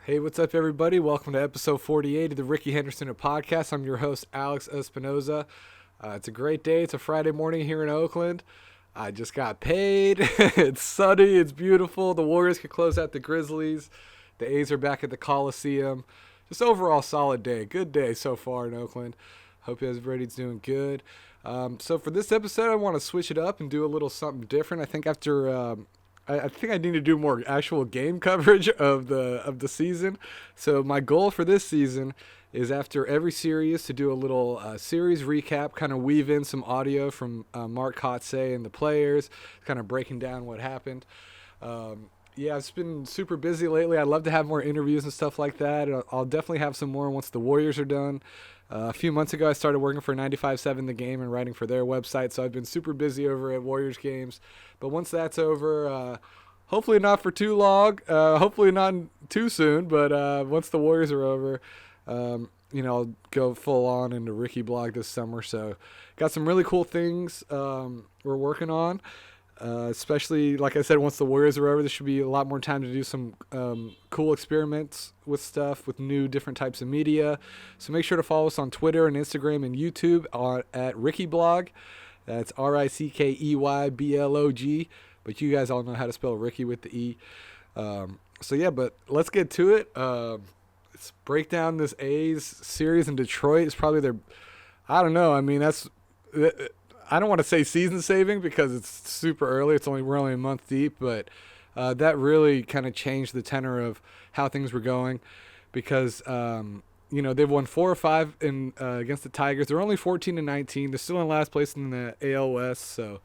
Hey, what's up, everybody? Welcome to episode 48 of the Ricky Henderson podcast. I'm your host, Alex Espinoza. It's a great day. It's a Friday morning here in Oakland. I just got paid. It's sunny. It's beautiful. The Warriors can close out the Grizzlies. The A's are back at the Coliseum. Just overall solid day. Good day so far in Oakland. Hope everybody's doing good. So for this episode, I want to switch it up and do a little something different. I think I think I need to do more actual game coverage of the season. So my goal for this season is after every series to do a little series recap, kind of weave in some audio from Mark Kotsay and the players, kind of breaking down what happened. Yeah, it's been super busy lately. I'd love to have more interviews and stuff like that. I'll definitely have some more once the Warriors are done. A few months ago, I started working for 95.7 The Game and writing for their website, so I've been super busy over at Warriors games. But once that's over, hopefully not for too long, hopefully not too soon, but once the Warriors are over, I'll go full on into Ricky blog this summer. So got some really cool things we're working on. Especially, like I said, once the Warriors are over, there should be a lot more time to do some cool experiments with stuff, with new different types of media. So make sure to follow us on Twitter and Instagram and YouTube at RickyBlog. That's RickeyBlog. But you guys all know how to spell Ricky with the E. But let's get to it. Let's break down this A's series in Detroit. It's probably I don't know. I mean, I don't want to say season saving because it's super early. We're only a month deep, but that really kind of changed the tenor of how things were going because they've won 4 or 5 against the Tigers. They're only 14-19. They're still in last place in the AL West, so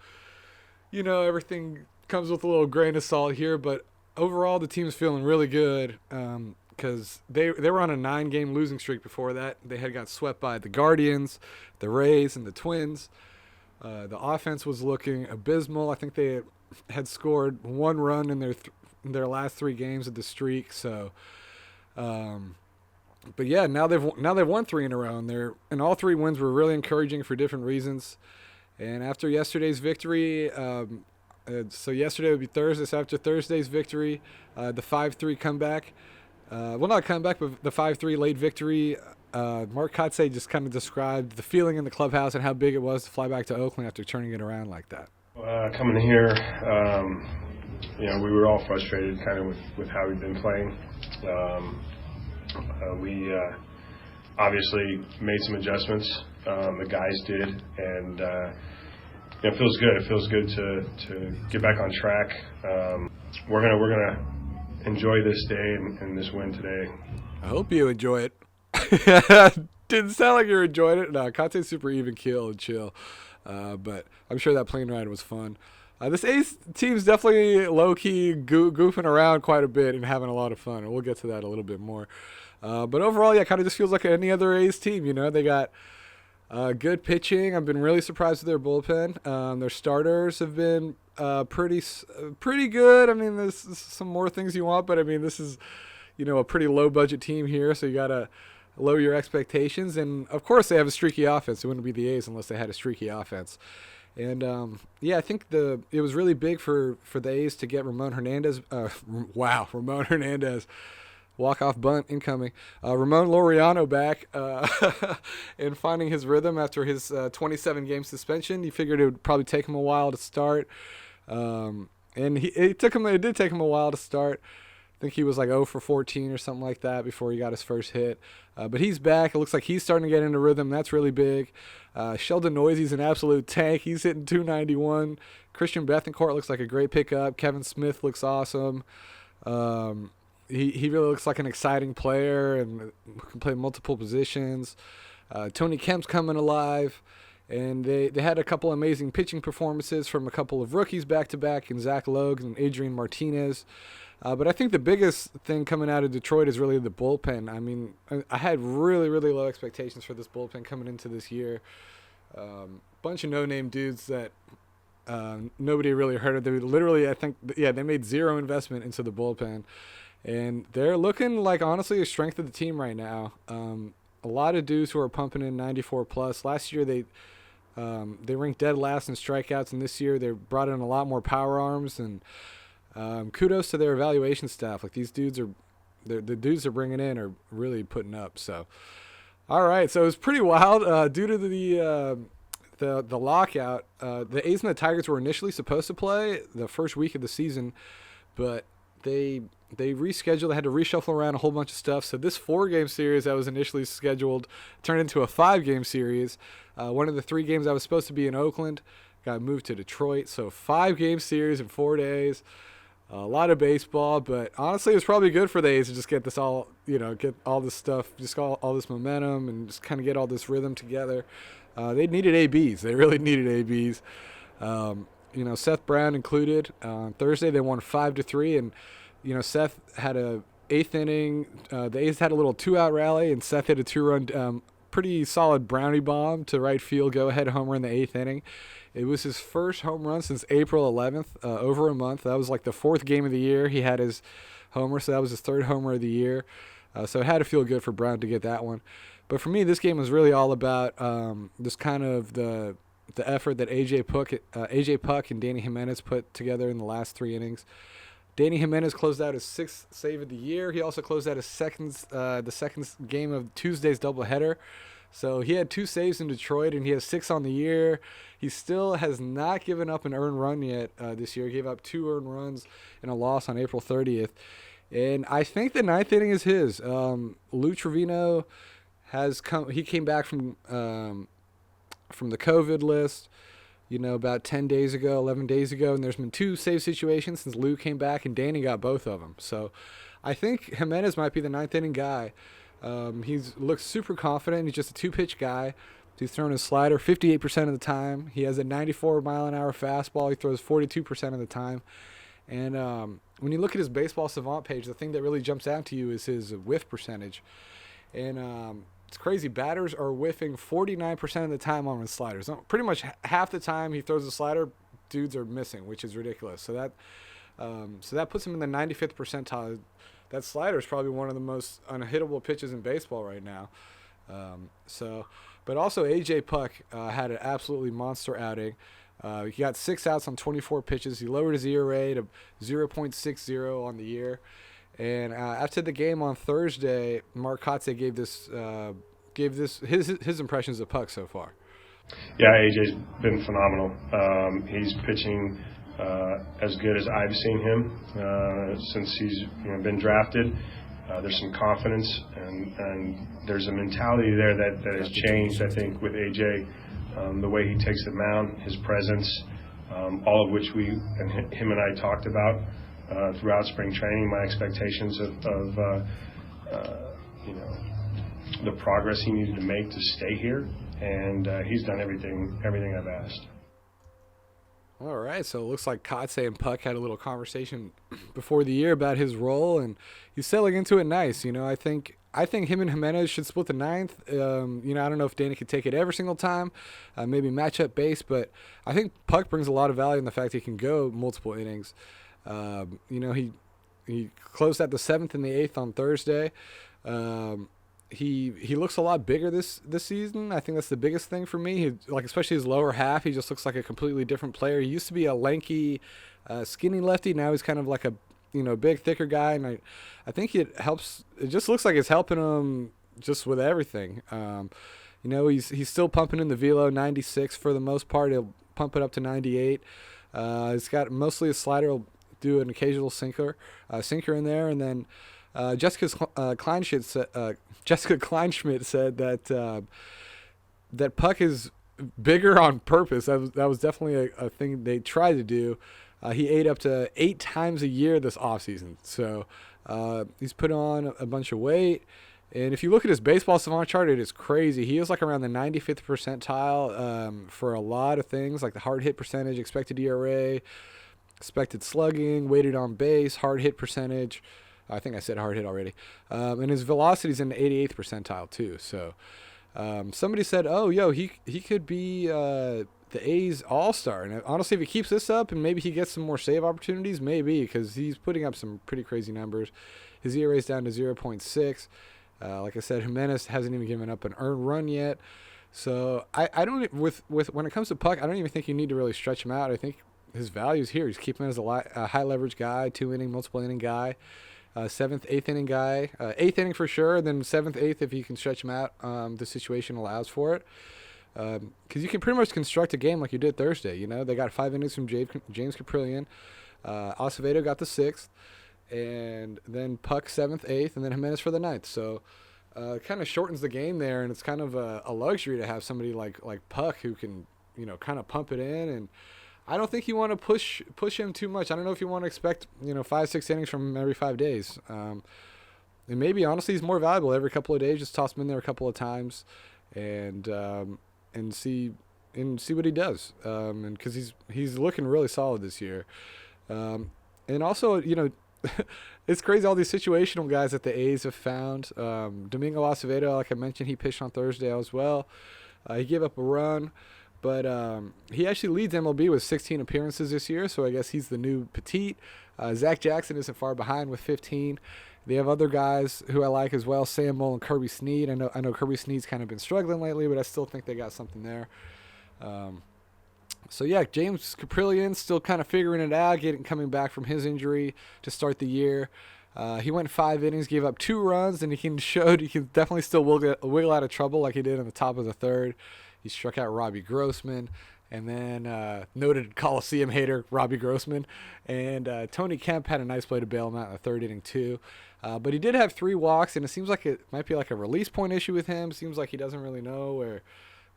everything comes with a little grain of salt here. But overall, the team's feeling really good because they were on a 9-game losing streak before that. They had got swept by the Guardians, the Rays, and the Twins. The offense was looking abysmal. I think they had scored 1 run in their last 3 games of the streak. So, but yeah, now they've won 3 in a row, and all 3 wins were really encouraging for different reasons. And after yesterday's victory, so yesterday would be Thursday. So after Thursday's victory, the 5-3 comeback, not comeback, but the 5-3 late victory. Mark Kotsay just kind of described the feeling in the clubhouse and how big it was to fly back to Oakland after turning it around like that. Coming here, we were all frustrated kind of with how we've been playing. We obviously made some adjustments. The guys did, and it feels good. It feels good to get back on track. We're gonna enjoy this day and this win today. I hope you enjoy it. Didn't sound like you were enjoying it. No, Conte's super even keel and chill. But I'm sure that plane ride was fun. This A's team's definitely low-key goofing around quite a bit and having a lot of fun. And we'll get to that a little bit more. But overall, yeah, it kind of just feels like any other A's team. They got good pitching. I've been really surprised with their bullpen. Their starters have been pretty good. I mean, there's some more things you want. But, I mean, this is, a pretty low-budget team here. So you got to lower your expectations. And, of course, they have a streaky offense. It wouldn't be the A's unless they had a streaky offense. And, I think it was really big for the A's to get Ramon Hernandez. Ramon Hernandez. Walk-off bunt incoming. Ramon Laureano back and finding his rhythm after his 27-game suspension. You figured it would probably take him a while to start. And it did take him a while to start. I think he was like 0 for 14 or something like that before he got his first hit. But he's back. It looks like he's starting to get into rhythm. That's really big. Sheldon Noisy's an absolute tank. He's hitting 291. Christian Bethancourt looks like a great pickup. Kevin Smith looks awesome. He really looks like an exciting player and can play multiple positions. Tony Kemp's coming alive. And they had a couple amazing pitching performances from a couple of rookies back-to-back in Zach Logue and Adrian Martinez. But I think the biggest thing coming out of Detroit is really the bullpen. I mean, I had really, really low expectations for this bullpen coming into this year. Bunch of no-name dudes that nobody really heard of. They literally, they made 0 investment into the bullpen. And they're looking like, honestly, a strength of the team right now. A lot of dudes who are pumping in 94+. Last year, they ranked dead last in strikeouts, and this year they brought in a lot more power arms. And kudos to their evaluation staff. Like, these dudes are the dudes they're bringing in are really putting up. So, all right. So it was pretty wild due to the lockout. The A's and the Tigers were initially supposed to play the first week of the season, but they rescheduled. They had to reshuffle around a whole bunch of stuff. So this 4-game series that was initially scheduled turned into a 5-game series. One of the 3 games that was supposed to be in Oakland got moved to Detroit. So 5-game series in 4 days. A lot of baseball, but honestly, it was probably good for the A's to just get this all, get all this stuff, just all this momentum, and just kind of get all this rhythm together. They needed ABs. They really needed ABs. Seth Brown included. On Thursday, they won 5-3, and Seth had a 8th inning. The A's had a little 2-out rally, and Seth hit a 2-run, pretty solid brownie bomb to right field, go-ahead homer in the 8th inning. It was his first home run since April 11th, over a month. That was like the 4th game of the year. He had his homer, so that was his 3rd homer of the year. So it had to feel good for Brown to get that one. But for me, this game was really all about this kind of the effort that AJ Puck and Dany Jimenez put together in the last 3 innings. Dany Jimenez closed out his 6th save of the year. He also closed out his the second game of Tuesday's doubleheader. So he had 2 saves in Detroit, and he has 6 on the year. He still has not given up an earned run yet this year. He gave up 2 earned runs in a loss on April 30th. And I think the 9th inning is his. Lou Trevino has come. He came back from the COVID list, about 10 days ago, 11 days ago, and there's been 2 save situations since Lou came back, and Dany got both of them. So I think Jimenez might be the 9th inning guy. He looks super confident. He's just a 2-pitch guy. He's throwing his slider 58% of the time. He has a 94-mile-an-hour fastball. He throws 42% of the time. And when you look at his Baseball Savant page, the thing that really jumps out to you is his whiff percentage. And it's crazy. Batters are whiffing 49% of the time on his sliders. Pretty much half the time he throws a slider, dudes are missing, which is ridiculous. So that puts him in the 95th percentile. That slider is probably one of the most unhittable pitches in baseball right now. But also AJ Puck had an absolutely monster outing. He got 6 outs on 24 pitches. He lowered his ERA to 0.60 on the year. And after the game on Thursday, Mark Kotsay gave his impressions of Puck so far. Yeah, AJ's been phenomenal. He's pitching as good as I've seen him since he's been drafted. There's some confidence and there's a mentality there that has changed, I think, with AJ. The way he takes the mound, his presence, all of which him and I talked about throughout spring training. My expectations of the progress he needed to make to stay here, and he's done everything I've asked. All right, so it looks like Kotsay and Puck had a little conversation before the year about his role, and he's settling into it nice. I think him and Jimenez should split the 9th. I don't know if Dany could take it every single time, maybe match up base, but I think Puck brings a lot of value in the fact he can go multiple innings. He closed out the 7th and the 8th on Thursday. He looks a lot bigger this season. I think that's the biggest thing for me. Especially his lower half, he just looks like a completely different player. He used to be a lanky, skinny lefty. Now he's kind of like a big, thicker guy, and I think it helps. It just looks like it's helping him just with everything. He's still pumping in the velo 96 for the most part. He'll pump it up to 98. He's got mostly a slider. He'll do an occasional sinker in there, and then Jessica Kleinschmidt said that Puck is bigger on purpose. That was definitely a thing they tried to do. He ate up to 8 times a year this offseason. So he's put on a bunch of weight. And if you look at his Baseball Savant chart, it is crazy. He is around the 95th percentile for a lot of things, like the hard hit percentage, expected ERA, expected slugging, weighted on base, hard hit percentage. I think I said hard hit already. And his velocity is in the 88th percentile too. So somebody said, he could be the A's all-star. And honestly, if he keeps this up and maybe he gets some more save opportunities, maybe, because he's putting up some pretty crazy numbers. His ERA is down to 0.6. Like I said, Jimenez hasn't even given up an earned run yet. So I don't with when it comes to Puck, I don't even think you need to really stretch him out. I think his value is here. He's keeping him as a high leverage guy, 2-inning, multiple inning guy. Seventh, eighth inning guy. Eighth inning for sure, and then seventh, eighth if you can stretch him out. The situation allows for it. Because you can pretty much construct a game like you did Thursday. You know, they got 5 innings from James Caprillion. Acevedo got the 6th, and then Puck 7th, 8th, and then Jimenez for the 9th. So it kind of shortens the game there, and it's kind of a luxury to have somebody like Puck who can, you know, kind of pump it in. And I don't think you want to push him too much. I don't know if you want to expect, you know, 5-6 innings from him every 5 days. And maybe honestly he's more valuable every couple of days. Just toss him in there a couple of times, and see what he does. And because he's looking really solid this year. And also, you know, it's crazy all these situational guys that the A's have found. Domingo Acevedo, like I mentioned, he pitched on Thursday as well. He gave up a run, but he actually leads MLB with 16 appearances this year, so I guess he's the new Petit. Zach Jackson isn't far behind with 15. They have other guys who I like as well, Sam Moll and Kirby Snead. I know Kirby Snead's kind of been struggling lately, but I still think they got something there. So yeah, James Caprillion still kind of figuring it out, coming back from his injury to start the year. He went 5 innings, gave up 2 runs, and showed he can definitely still wiggle out of trouble like he did in the top of the 3rd. He struck out Robbie Grossman, and then noted Coliseum hater Robbie Grossman. And Tony Kemp had a nice play to bail him out in the 3rd inning too. But he did have 3 walks, and it seems like it might be like a release point issue with him. Seems like he doesn't really know where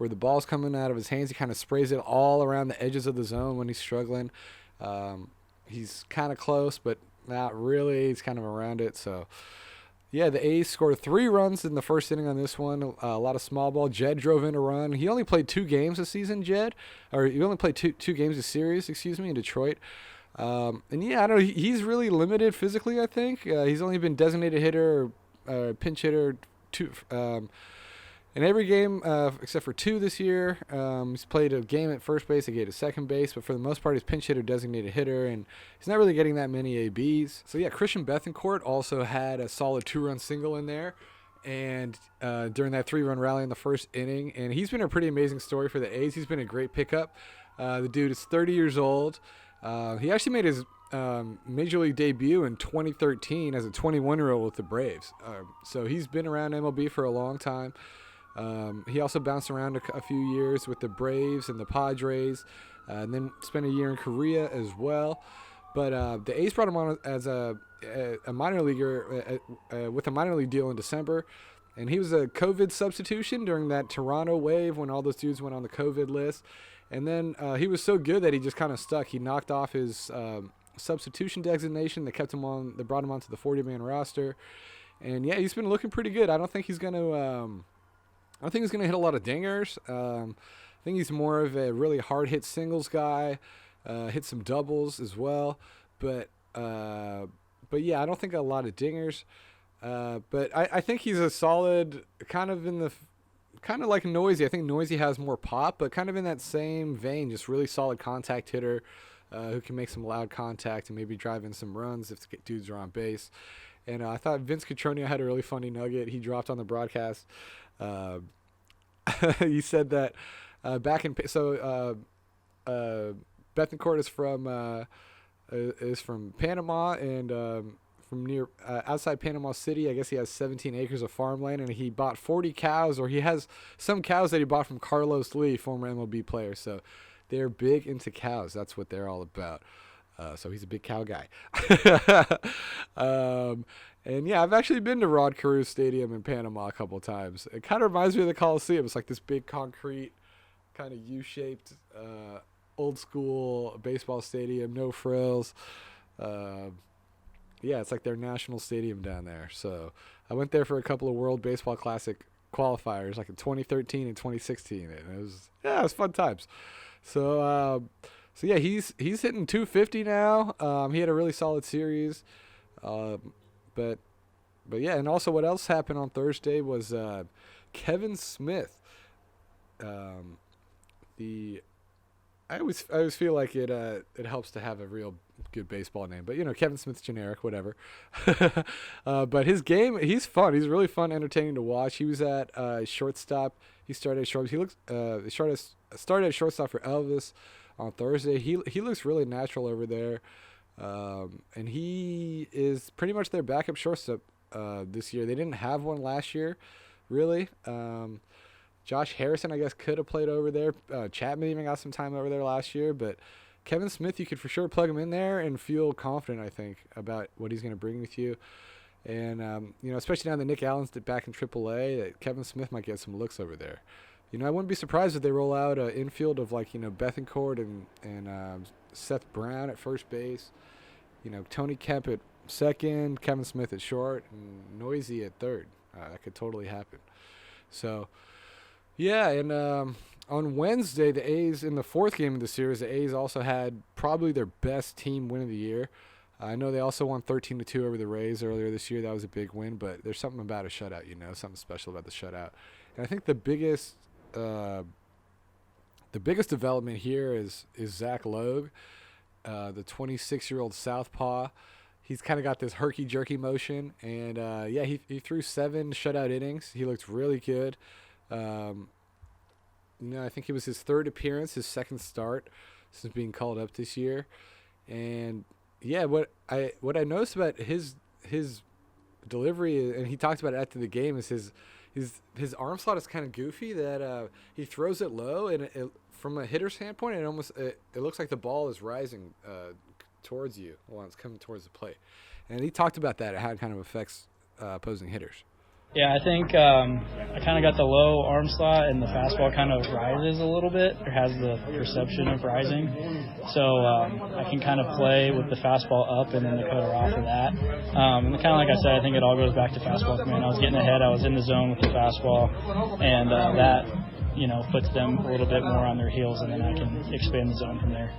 the ball's coming out of his hands. He kind of sprays it all around the edges of the zone when he's struggling. He's kind of close, but not really. He's kind of around it. So, yeah, the A's scored 3 runs in the 1st inning on this one. A lot of small ball. Jed drove in a run. He only played 2 games this season, or he only played two games this series, in Detroit. And yeah, I don't know. He's really limited physically, I think. He's only been designated hitter or pinch hitter in every game except for 2 this year. He's played a game at first base, a game at second base, but for the most part he's pinch hitter, designated hitter, and he's not really getting that many ABs. So yeah, Christian Bethancourt also had a solid 2-run single in there, and during that 3-run rally in the 1st inning, and he's been a pretty amazing story for the A's. He's been a great pickup. The dude is 30 years old. He actually made his major league debut in 2013 as a 21-year-old with the Braves. So he's been around MLB for a long time. He also bounced around a few years with the Braves and the Padres, and then spent a year in Korea as well. But the A's brought him on as a minor leaguer with a minor league deal in December, and he was a COVID substitution during that Toronto wave when all those dudes went on the COVID list. And then he was so good that he just kind of stuck. He knocked off his substitution designation that brought him onto the 40-man roster. And yeah, he's been looking pretty good. I don't think he's going to hit a lot of dingers. I think he's more of a really hard hit singles guy. Hit some doubles as well. But yeah, I don't think a lot of dingers. But I think he's a solid kind of like Noisy. I think Noisy has more pop, but kind of in that same vein, just really solid contact hitter who can make some loud contact and maybe drive in some runs if dudes are on base. And I thought Vince Cotroneo had a really funny nugget he dropped on the broadcast. He said that Bethancourt is from Panama, and from near outside Panama City. I guess he has 17 acres of farmland, and he bought 40 cows, or he has some cows that he bought from Carlos Lee, former MLB player. So they're big into cows. That's what they're all about. So he's a big cow guy. And yeah, I've actually been to Rod Carew Stadium in Panama a couple of times. It kind of reminds me of the Coliseum. It's like this big concrete, kind of U-shaped, old school baseball stadium, no frills. Yeah, it's like their national stadium down there. So I went there for a couple of World Baseball Classic qualifiers, like in 2013 and 2016, and it was fun times. So yeah, he's hitting 250 now. He had a really solid series, but yeah, and also what else happened on Thursday was Kevin Smith. I always feel like it helps to have a real good baseball name, but Kevin Smith's generic, whatever. But his game, he's fun. He's really fun, entertaining to watch. He was at shortstop. He started at shortstop. He started at shortstop for Elvis on Thursday. He looks really natural over there. And he is pretty much their backup shortstop this year. They didn't have one last year, really. Josh Harrison, I guess, could have played over there. Chapman even got some time over there last year. But Kevin Smith, you could for sure plug him in there and feel confident, I think, about what he's going to bring with you. And, especially now that Nick Allen's back in AAA, that Kevin Smith might get some looks over there. I wouldn't be surprised if they roll out an infield of, Bethancourt and Seth Brown at first base. Tony Kemp at second, Kevin Smith at short, and Noisy at third. That could totally happen. So, yeah, and on Wednesday, the A's, in the fourth game of the series, the A's also had probably their best team win of the year. I know they also won 13-2 over the Rays earlier this year. That was a big win, but there's something about a shutout, something special about the shutout. And I think the biggest development here is Zach Logue, the 26-year-old southpaw. He's kind of got this herky-jerky motion, and he threw 7 shutout innings. He looked really good. I think it was his third appearance, his second start since being called up this year, and what I noticed about his delivery, and he talked about it after the game, is his arm slot is kind of goofy. That he throws it low, and from a hitter standpoint, it looks like the ball is rising towards you while it's coming towards the plate. And he talked about that, how it kind of affects opposing hitters. Yeah, I think I kind of got the low arm slot, and the fastball kind of rises a little bit, or has the perception of rising. So I can kind of play with the fastball up and then the cutter off of that. And kind of like I said, I think it all goes back to fastball command. I was getting ahead, I was in the zone with the fastball, and that puts them a little bit more on their heels, and then I can expand the zone from there.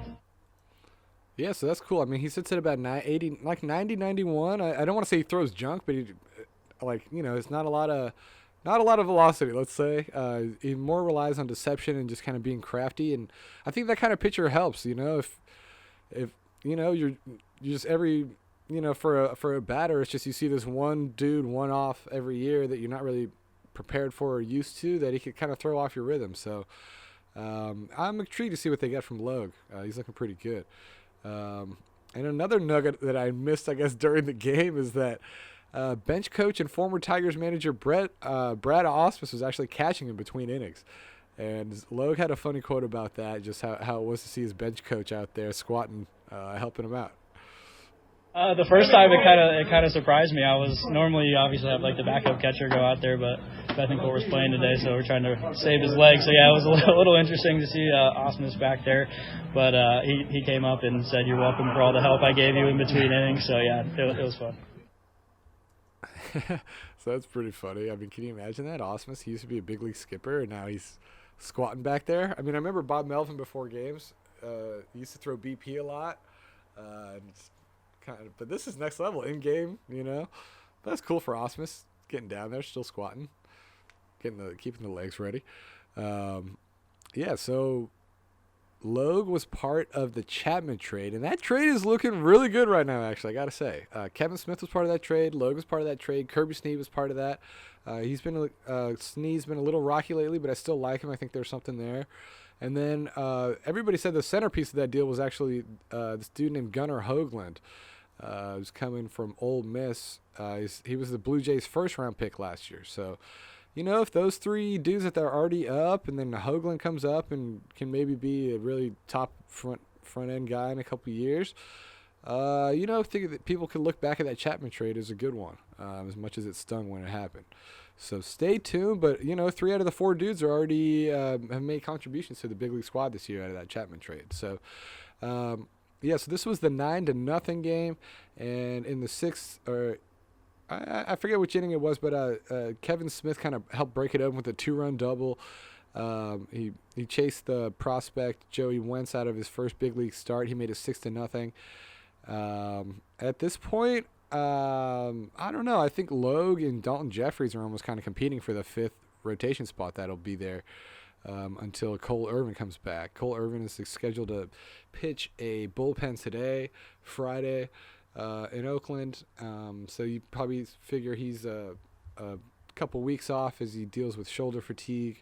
Yeah, so that's cool. I mean, he sits at about 90, 91. I don't want to say he throws junk, but it's not a lot of velocity, let's say. He more relies on deception and just kind of being crafty, and I think that kind of pitcher helps. If you're just for a batter, it's just you see this one dude one off every year that you're not really prepared for or used to, that he could kind of throw off your rhythm. So I'm intrigued to see what they get from Logue. He's looking pretty good. And another nugget that I missed, I guess, during the game is that bench coach and former Tigers manager Brad Ausmus was actually catching him between innings. And Logue had a funny quote about that, just how it was to see his bench coach out there squatting, helping him out. The first time it kind of surprised me. I was normally obviously have the backup catcher go out there, but Bethancourt was playing today, so we're trying to save his legs. So yeah, it was a little interesting to see Ausmus back there, but he came up and said, "You're welcome for all the help I gave you in between innings." So yeah, it was fun. So that's pretty funny. I mean, can you imagine that? Ausmus, he used to be a big league skipper, and now he's squatting back there. I mean, I remember Bob Melvin before games. He used to throw BP a lot. But this is next level in game, But that's cool for Ausmus, getting down there, still squatting, keeping the legs ready. So Logue was part of the Chapman trade, and that trade is looking really good right now, actually, I got to say. Kevin Smith was part of that trade. Logue was part of that trade. Kirby Snead was part of that. Snead's been a little rocky lately, but I still like him. I think there's something there. And then everybody said the centerpiece of that deal was actually this dude named Gunnar Hoagland. Who's coming from Ole Miss. He was the Blue Jays' first-round pick last year. So, if those three dudes that they're already up, and then Hoagland comes up and can maybe be a really top front-end guy in a couple of years, I think that people can look back at that Chapman trade as a good one, as much as it stung when it happened. So stay tuned. But, 3 out of the 4 dudes are already have made contributions to the big league squad this year out of that Chapman trade. So, so this was the 9-0 game, and in the 6th, or I forget which inning it was, but Kevin Smith kind of helped break it open with a 2-run double. He chased the prospect Joey Wentz out of his first big league start. He made it 6-0. At this point, I don't know. I think Logue and Dalton Jeffries are almost kind of competing for the 5th rotation spot that'll be there. Until Cole Irvin comes back. Cole Irvin is scheduled to pitch a bullpen today, Friday, in Oakland. So you probably figure he's a couple weeks off as he deals with shoulder fatigue.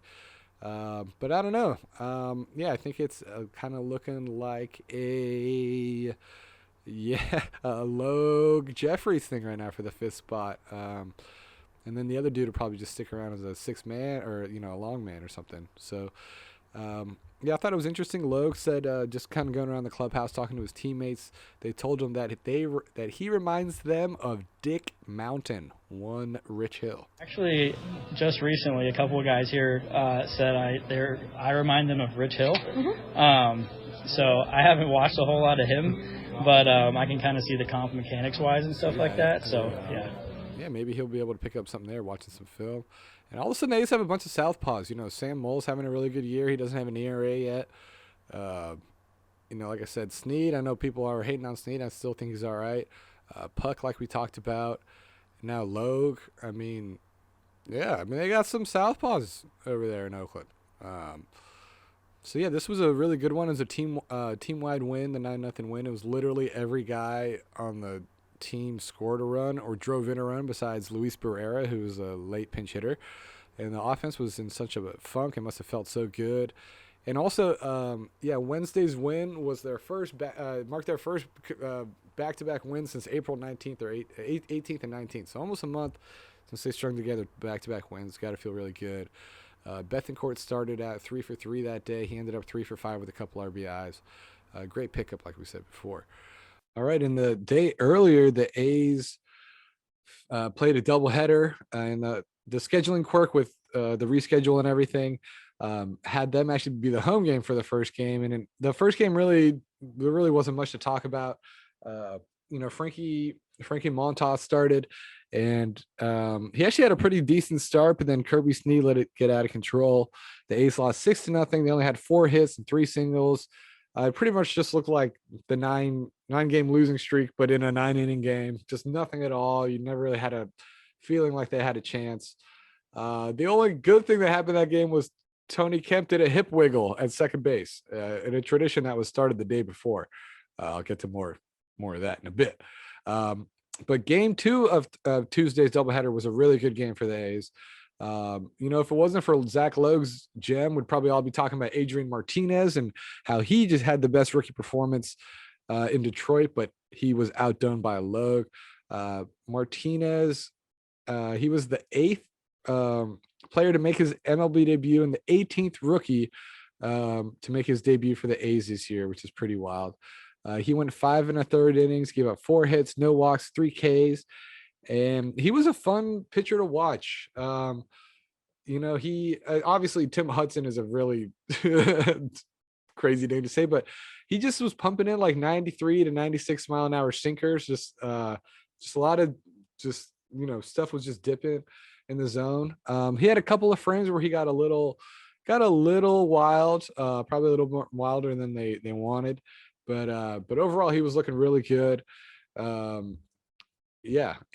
But I don't know. I think it's kind of looking like a Yeah, Logue Jeffries thing right now for the fifth spot. And then the other dude will probably just stick around as a six man or a long man or something. So yeah, I thought it was interesting. Logue said just kind of going around the clubhouse talking to his teammates. They told him that that he reminds them of Dick Mountain, one Rich Hill. Actually, just recently, a couple of guys here said I remind them of Rich Hill. So I haven't watched a whole lot of him, but I can kind of see the comp mechanics wise and stuff like that. So yeah. Yeah, maybe he'll be able to pick up something there watching some film. And all of a sudden, they just have a bunch of southpaws. Sam Moll's having a really good year. He doesn't have an ERA yet. Like I said, Snead, I know people are hating on Snead. I still think he's all right. Puck, like we talked about. Now Logue. They got some southpaws over there in Oakland. So yeah, this was a really good one. It was a team-wide win, the 9-0 win. It was literally every guy on the team scored a run or drove in a run besides Luis Barrera, who was a late pinch hitter. And the offense was in such a funk. It must have felt so good. And also, Wednesday's win was their first marked their first back-to-back win since April 19th or 18th and 19th. So almost a month since they strung together back-to-back wins. Got to feel really good. Bethencourt started at 3 for 3 that day. He ended up 3 for 5 with a couple RBIs. Great pickup, like we said before. All right, in the day earlier, the A's played a doubleheader, and the scheduling quirk with the reschedule and everything had them actually be the home game for the first game. And in the first game, there really wasn't much to talk about. Frankie Montas started, and he actually had a pretty decent start, but then Kirby Snead let it get out of control. The A's lost 6-0. They only had 4 hits and 3 singles. It pretty much just looked like the nine-game losing streak, but in a 9-inning game. Just nothing at all. You never really had a feeling like they had a chance. The only good thing that happened that game was Tony Kemp did a hip wiggle at second base, in a tradition that was started the day before. I'll get to more of that in a bit. But game 2 of Tuesday's doubleheader was a really good game for the A's. If it wasn't for Zach Logue's gem, we'd probably all be talking about Adrian Martinez and how he just had the best rookie performance in Detroit, but he was outdone by Logue. Martinez, he was the 8th player to make his MLB debut and the 18th rookie to make his debut for the A's this year, which is pretty wild. He went 5 1/3 innings, gave up 4 hits, no walks, 3 Ks. And he was a fun pitcher to watch. He obviously Tim Hudson is a really crazy name to say, but he just was pumping in like 93 to 96 mile an hour sinkers. Just a lot of stuff was just dipping in the zone. He had a couple of frames where he got a little wild, probably a little more wilder than they wanted, but overall he was looking really good.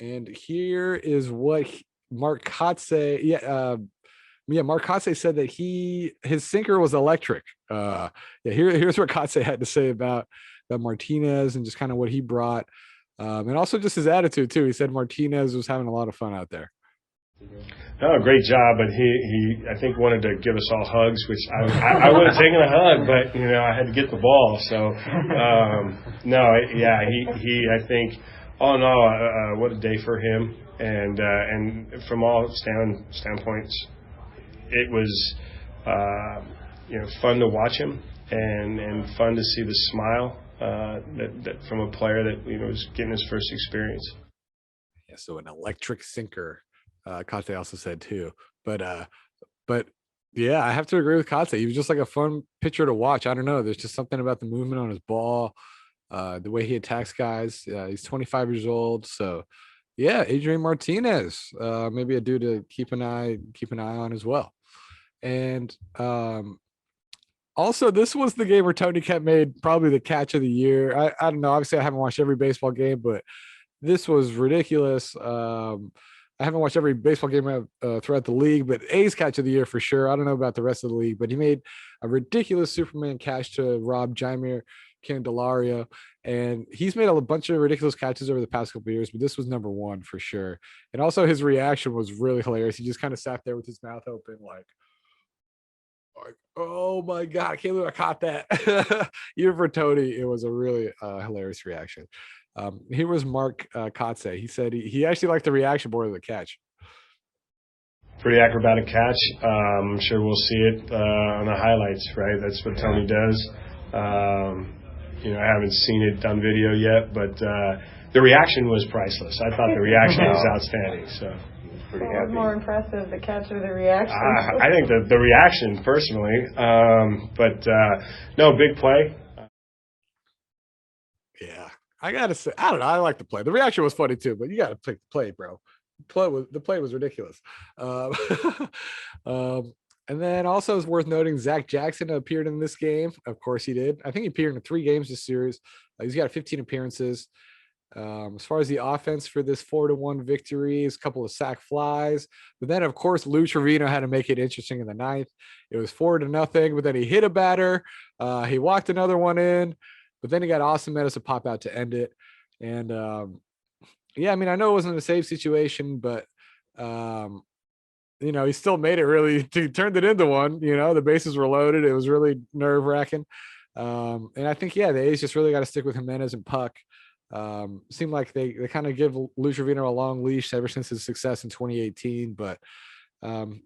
And here is what Mark Kotsay, Mark Kotsay said that his sinker was electric. Here's what Kotsay had to say about Martinez and just kind of what he brought, and also just his attitude too. He said Martinez was having a lot of fun out there. Oh, great job! But he I think wanted to give us all hugs, which I would have taken a hug, but I had to get the ball. So he I think. All in all, what a day for him, and from all standpoints, it was fun to watch him and fun to see the smile that from a player that was getting his first experience. Yeah, so an electric sinker, Kotsay also said too. But yeah, I have to agree with Kotsay. He was just like a fun pitcher to watch. I don't know. There's just something about the movement on his ball. The way he attacks guys. He's 25 years old. So yeah, Adrian Martinez, maybe a dude to keep an eye on as well. And also this was the game where Tony Kemp made probably the catch of the year. I don't know. Obviously I haven't watched every baseball game, but this was ridiculous. I haven't watched every baseball game throughout the league, but A's catch of the year for sure. I don't know about the rest of the league, but he made a ridiculous Superman catch to rob Jaime Candelario, and he's made a bunch of ridiculous catches over the past couple of years, but this was number 1 for sure. And also his reaction was really hilarious. He just kind of sat there with his mouth open like, Oh my God, I can't believe I caught that. Even for Tony, it was a really hilarious reaction. Here was Mark Kotsay. He said he actually liked the reaction more than the catch. Pretty acrobatic catch. I'm sure we'll see it on the highlights, right? That's what Tony does. I haven't seen it on video yet, but the reaction was priceless. I thought the reaction was outstanding. So. What was more impressive, the catch or the reaction? I think the reaction, personally. No, big play. Yeah, I gotta say, I don't know. I like the play. The reaction was funny too, but you gotta pick the play, bro. The play was ridiculous. Um, and then also it's worth noting Zach Jackson appeared in this game. Of course he did. I think he appeared in 3 games this series. He's got 15 appearances. As far as the offense for this 4-1 victory, is a couple of sack flies, but then of course Lou Trevino had to make it interesting in the 9th. It was 4-0, but then he hit a batter. He walked another one in, but then he got Austin Meadows to pop out to end it. And yeah, I mean, I know it wasn't a safe situation, but he still made it really. He turned it into one. The bases were loaded. It was really nerve wracking. And I think, yeah, the A's just really got to stick with Jimenez and Puck. Seemed like they kind of give Lou Trevino a long leash ever since his success in 2018. But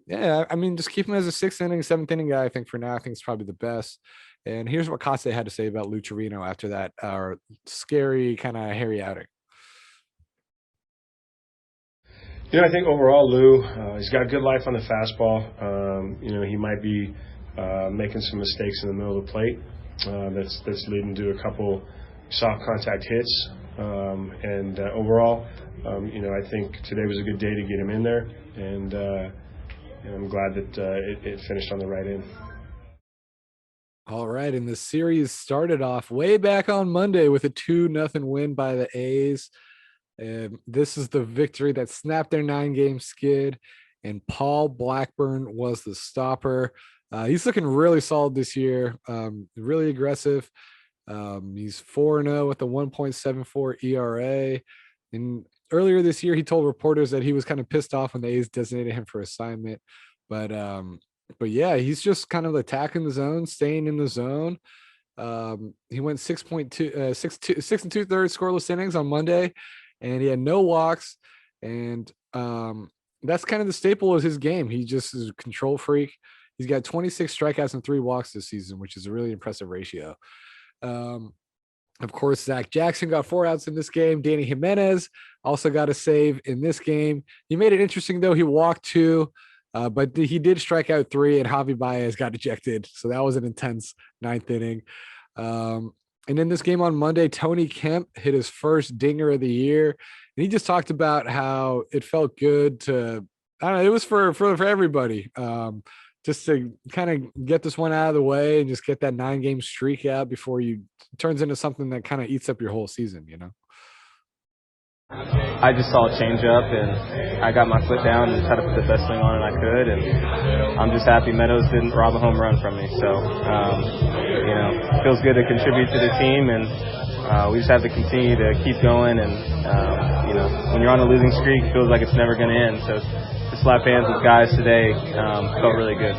yeah, I mean, just keep him as a 6th inning, 7th inning guy. I think for now, I think it's probably the best. And here's what Kotsay had to say about Lou Trevino after that scary kind of hairy outing. I think overall Lou, he's got good life on the fastball. He might be making some mistakes in the middle of the plate. That's leading to a couple soft contact hits. Overall, I think today was a good day to get him in there, and I'm glad that it finished on the right end. All right, and the series started off way back on Monday with a 2-0 win by the A's. And this is the victory that snapped their 9-game skid, and Paul Blackburn was the stopper. He's looking really solid this year, really aggressive. He's 4-0 with a 1.74 ERA. And earlier this year, he told reporters that he was kind of pissed off when the A's designated him for assignment. But yeah, he's just kind of attacking the zone, staying in the zone. He went 6 2/3 scoreless innings on Monday, and he had no walks. And that's kind of the staple of his game. He just is a control freak. He's got 26 strikeouts and 3 walks this season, which is a really impressive ratio. Of course, Zach Jackson got 4 outs in this game. Dany Jimenez also got a save in this game. He made it interesting, though. He walked 2, but he did strike out 3, and Javi Baez got ejected. So that was an intense 9th inning. And in this game on Monday, Tony Kemp hit his first dinger of the year. And he just talked about how it felt good to, I don't know, it was for everybody. Just to kind of get this one out of the way and just get that 9-game streak out before you turns into something that kind of eats up your whole season, I just saw a change up, and I got my foot down and tried to put the best swing on it I could, and I'm just happy Meadows didn't rob a home run from me. So, it feels good to contribute to the team, and we just have to continue to keep going. And, when you're on a losing streak, it feels like it's never going to end. So to slap hands with guys today felt really good.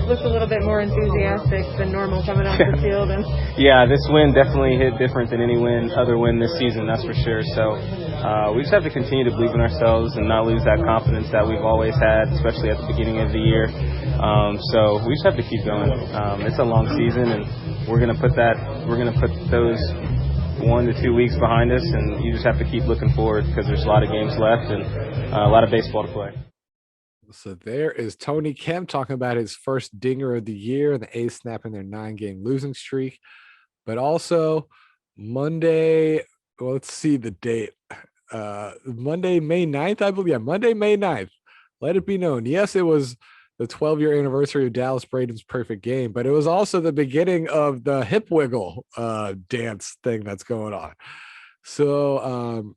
Looked a little bit more enthusiastic than normal coming off the field. And yeah, this win definitely hit different than any other win this season, that's for sure. So we just have to continue to believe in ourselves and not lose that confidence that we've always had, especially at the beginning of the year. So we just have to keep going. It's a long season, and we're gonna put those 1 to 2 weeks behind us, and you just have to keep looking forward because there's a lot of games left and a lot of baseball to play. So there is Tony Kemp talking about his first dinger of the year and the A's snapping their 9-game losing streak. But also Monday, well, let's see the date. Monday, May 9th, I believe. Yeah, Monday, May 9th. Let it be known. Yes, it was the 12-year anniversary of Dallas Braden's perfect game, but it was also the beginning of the hip wiggle dance thing that's going on. So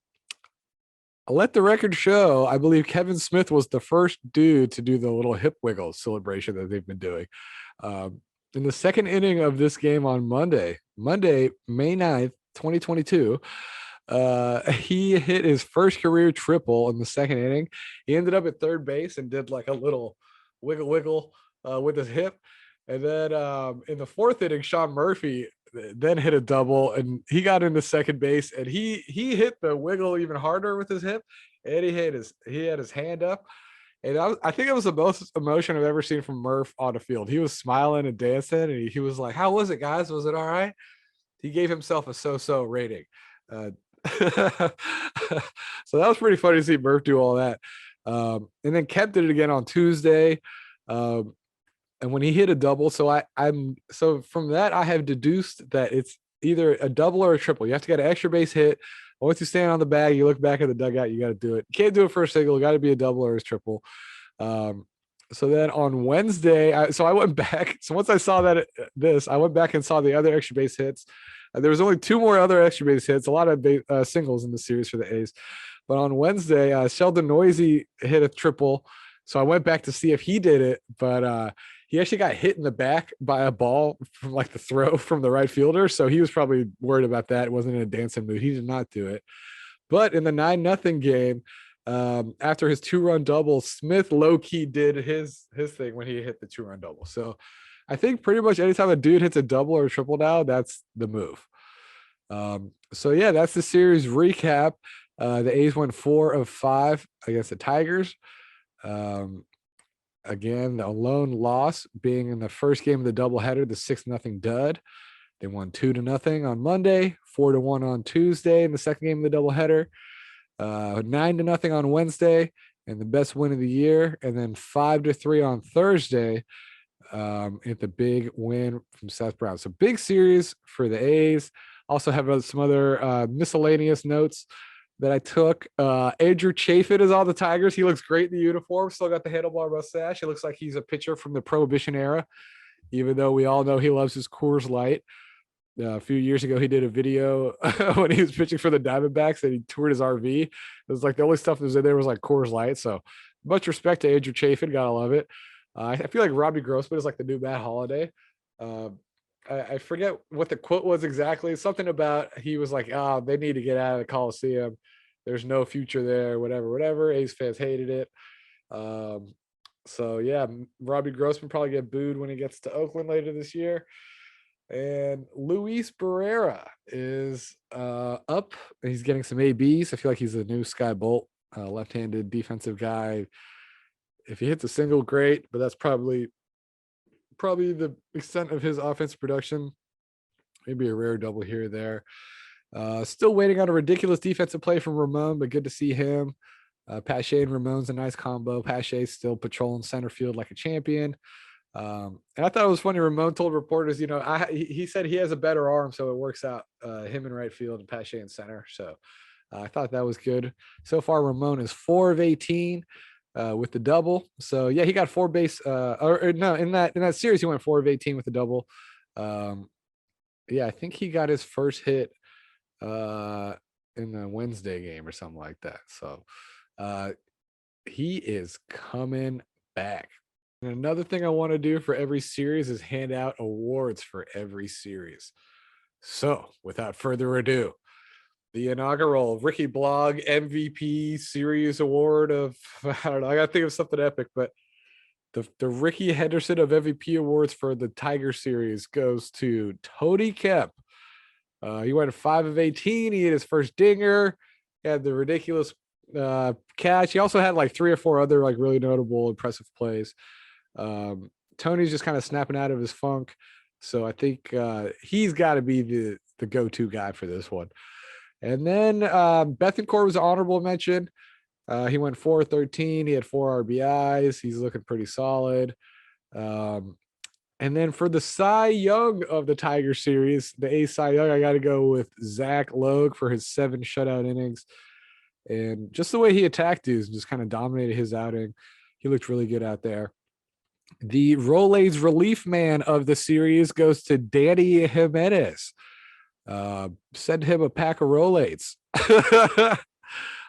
I'll let the record show, I believe Kevin Smith was the first dude to do the little hip wiggle celebration that they've been doing. In the 2nd inning of this game on Monday, May 9th, 2022, he hit his first career triple in the 2nd inning. He ended up at 3rd base and did like a little wiggle with his hip. And then in the fourth inning, Sean Murphy then hit a double, and he got into second base, and he hit the wiggle even harder with his hip, and he had his hand up, and I think it was the most emotion I've ever seen from Murph on the field. He was smiling and dancing, and he was like, "How was it, guys? Was it all right?" He gave himself a so-so rating. So that was pretty funny to see Murph do all that. And then Kemp did it again on Tuesday. And when he hit a double, so so from that I have deduced that it's either a double or a triple. You have to get an extra base hit. Once you stand on the bag, you look back at the dugout, you got to do it. You can't do it for a single. Got to be a double or a triple. So then on Wednesday, I went back. So once I saw I went back and saw the other extra base hits. There was only 2 more other extra base hits, a lot of singles in the series for the A's. But on Wednesday, Sheldon Noisy hit a triple. So I went back to see if he did it, but he actually got hit in the back by a ball from like the throw from the right fielder. So he was probably worried about that. It wasn't in a dancing mood. He did not do it. But in the 9-0 game, after his 2-run double, Smith low-key did his thing when he hit the 2-run double. So I think pretty much anytime a dude hits a double or a triple now, that's the move. So yeah, that's the series recap. The A's won 4 of 5 against the Tigers. Again, the lone loss being in the first game of the doubleheader, the 6-0 dud. They won 2-0 on Monday, 4-1 on Tuesday in the second game of the doubleheader, 9-0 on Wednesday, and the best win of the year, and then 5-3 on Thursday at the big win from Seth Brown. So big series for the A's. Also have some other miscellaneous notes that I took. Andrew Chafin is on the Tigers. He looks great in the uniform. Still got the handlebar mustache. It looks like he's a pitcher from the Prohibition era, even though we all know he loves his Coors Light. A few years ago, he did a video when he was pitching for the Diamondbacks and he toured his RV. It was like the only stuff that was in there was like Coors Light. So much respect to Andrew Chafin. Gotta love it. I feel like Robbie Grossman is like the new Matt Holliday. I forget what the quote was exactly. Something about he was like, "Oh, they need to get out of the Coliseum. There's no future there." Whatever. A's fans hated it. So yeah, Robbie Grossman probably get booed when he gets to Oakland later this year. And Luis Barrera is up. He's getting some ABs. I feel like he's the new Sky Bolt, left-handed defensive guy. If he hits a single, great, but that's probably the extent of his offensive production. Maybe a rare double here or there. Still waiting on a ridiculous defensive play from Ramon, but good to see him. Pache and Ramon's a nice combo. Pache still patrolling center field like a champion. And I thought it was funny. Ramon told reporters, he said he has a better arm, so it works out. Him in right field and Pache in center. So I thought that was good. So far, Ramon is 4 of 18 with the double. So yeah, he got 4 base. In that series, he went 4 of 18 with the double. Yeah, I think he got his first hit in the Wednesday game or something like that. So he is coming back. And another thing I want to do for every series is hand out awards for every series. So without further ado, the inaugural Ricky Blog MVP Series Award of, I don't know, I got to think of something epic, but the Ricky Henderson of MVP awards for the Tiger series goes to Tony Kemp. He went 5 of 18. He hit his first dinger. He had the ridiculous catch. He also had like 3 or 4 other like really notable, impressive plays. Tony's just kind of snapping out of his funk. So I think he's got to be the go-to guy for this one. And then Bethancourt was an honorable mention. He went 4 of 13. He had 4 RBIs. He's looking pretty solid. And then for the Cy Young of the Tiger series, the Ace Cy Young, I got to go with Zach Logue for his 7 shutout innings. And just the way he attacked dudes, just kind of dominated his outing. He looked really good out there. The Rolaids relief man of the series goes to Dany Jimenez. Send him a pack of Rolaids.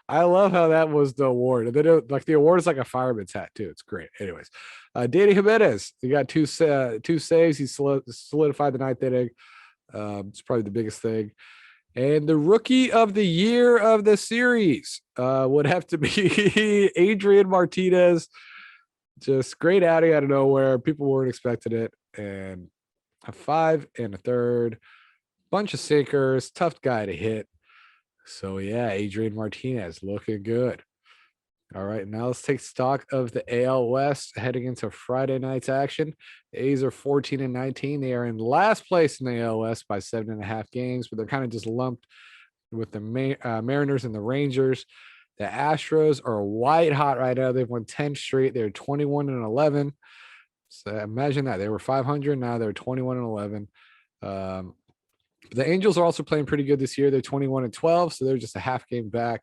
I love how that was the award. And then the award is like a fireman's hat too. It's great. Anyways, Dany Jimenez, he got 2 saves. He solidified the 9th inning. It's probably the biggest thing. And the rookie of the year of the series would have to be Adrian Martinez. Just great outing out of nowhere. People weren't expecting it. and a 5 and a third. Bunch of sinkers, tough guy to hit. So yeah, Adrian Martinez looking good. All right, now let's take stock of the AL West heading into Friday night's action. The A's are 14 and 19. They are in last place in the AL West by 7.5 games, but they're kind of just lumped with the Mariners and the Rangers. The Astros are white hot right now. They've won 10 straight. They're 21 and 11. So imagine that. They were 500. Now they're 21 and 11. The Angels are also playing pretty good this year. They're 21 and 12, so they're just a half game back.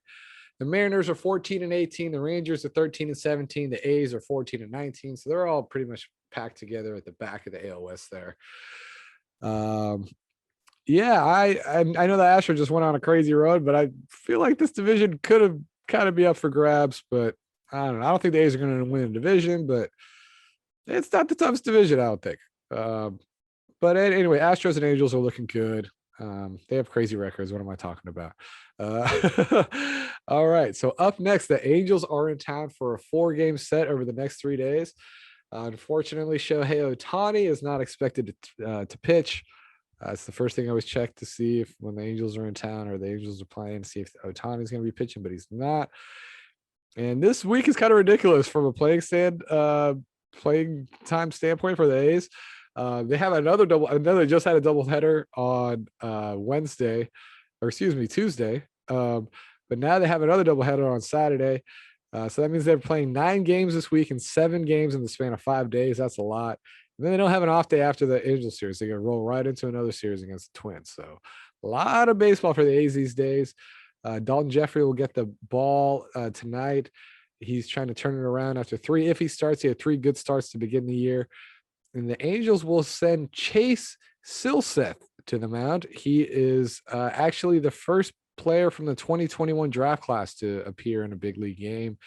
The Mariners are 14 and 18. The Rangers are 13 and 17. The A's are 14 and 19. So they're all pretty much packed together at the back of the AL West there. Yeah, I know the Astros just went on a crazy road, but I feel like this division could have kind of be up for grabs. But I don't know. I don't think the A's are going to win the division, but it's not the toughest division, I don't think. But anyway, Astros and Angels are looking good. They have crazy records. What am I talking about? All right. So up next, the Angels are in town for a 4-game set over the next 3 days. Unfortunately, Shohei Ohtani is not expected to pitch. It's the first thing I always check to see if when the Angels are in town or the Angels are playing, see if Ohtani is going to be pitching, but he's not. And this week is kind of ridiculous from a playing time standpoint for the A's. They have another they just had a doubleheader on Tuesday. But now they have another doubleheader on Saturday. So that means they're playing 9 games this week and 7 games in the span of 5 days. That's a lot. And then they don't have an off day after the Angels series. They're going to roll right into another series against the Twins. So a lot of baseball for the A's these days. Dalton Jeffrey will get the ball tonight. He's trying to turn it around after 3 iffy starts. He had 3 good starts to begin the year. And the Angels will send Chase Silseth to the mound. He is actually the first player from the 2021 draft class to appear in a big league game.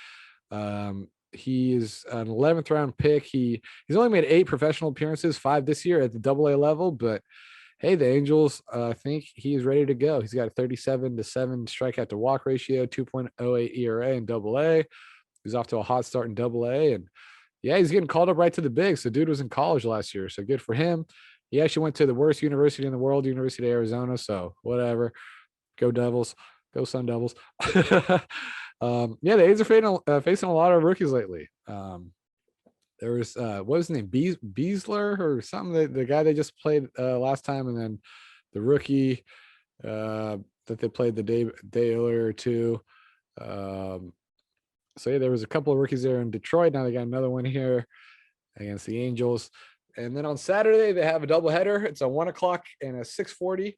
He is an 11th round pick. He's only made 8 professional appearances, 5 this year at the AA level, but hey, the Angels think he is ready to go. He's got a 37-7 strikeout to walk ratio, 2.08 ERA in AA. He's off to a hot start in AA, and yeah, he's getting called up right to the bigs. The dude was in college last year, so good for him. He actually went to the worst university in the world, University of Arizona, so whatever. Go Devils. Go Sun Devils. Yeah, the A's are facing a lot of rookies lately. There was what was his name? Beasler or something. The guy they just played last time, and then the rookie that they played the day earlier too. So yeah, there was a couple of rookies there in Detroit. Now they got another one here against the Angels. And then on Saturday they have a doubleheader. It's a 1:00 and a 6:40.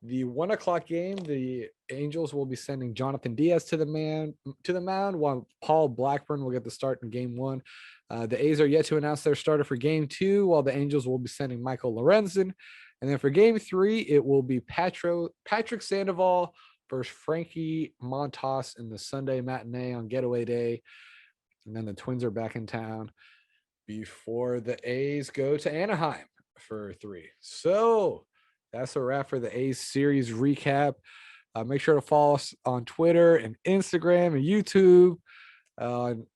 The 1:00 game, the Angels will be sending Jonathan Diaz to the mound, while Paul Blackburn will get the start in Game 1. The A's are yet to announce their starter for Game 2, while the Angels will be sending Michael Lorenzen. And then for Game 3, it will be Patrick Sandoval versus Frankie Montas in the Sunday matinee on getaway day. And then the Twins are back in town before the A's go to Anaheim for 3. So that's a wrap for the A's series recap. Make sure to follow us on Twitter and Instagram and YouTube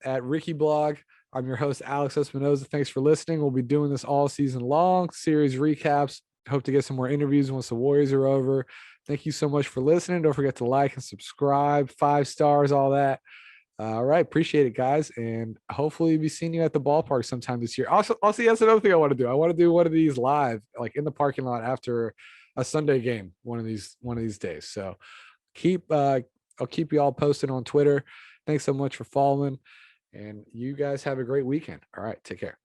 at Ricky Blog. I'm your host, Alex Espinoza. Thanks for listening. We'll be doing this all season long, series recaps. Hope to get some more interviews once the Warriors are over. Thank you so much for listening. Don't forget to like and subscribe, 5 stars, all that. All right. Appreciate it, guys. And hopefully we'll be seeing you at the ballpark sometime this year. Also, that's another thing I want to do. I want to do one of these live, like in the parking lot after a Sunday game, one of these days. So I'll keep you all posted on Twitter. Thanks so much for following. And you guys have a great weekend. All right. Take care.